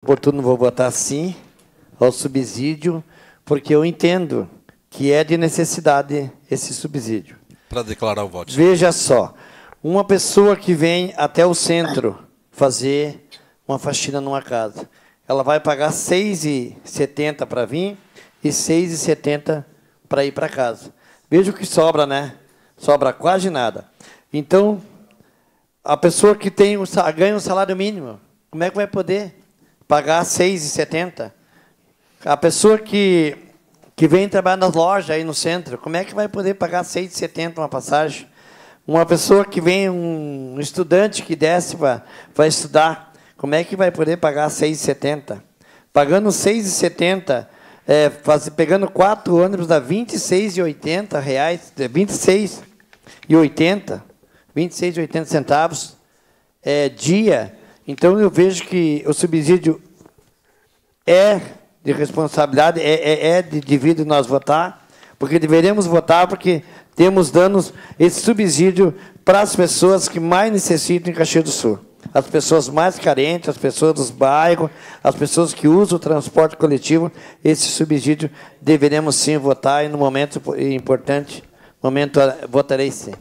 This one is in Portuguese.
oportuno, vou votar sim ao subsídio, porque eu entendo que é de necessidade esse subsídio. Para declarar o voto. Veja só, uma pessoa que vem até o centro fazer uma faxina numa casa, ela vai pagar R$ 6,70 para vir e R$ 6,70 para ir para casa. Veja o que sobra, né? Sobra quase nada. Então, a pessoa que ganha um salário mínimo, como é que vai poder pagar R$ 6,70? A pessoa que vem trabalhar nas lojas aí no centro, como é que vai poder pagar R$ 6,70 uma passagem? Uma pessoa que vem, um estudante que desce vai estudar, como é que vai poder pagar R$ 6,70? Pagando R$ 6,70, pegando 4 ônibus dá R$ 26,80, R$ 26,80 centavos dia. Então, eu vejo que o subsídio é de responsabilidade, é de devido nós votar, porque deveremos votar, porque temos dando esse subsídio para as pessoas que mais necessitam em Caxias do Sul. As pessoas mais carentes, as pessoas dos bairros, as pessoas que usam o transporte coletivo, esse subsídio deveremos sim votar, e no momento importante, votarei sim.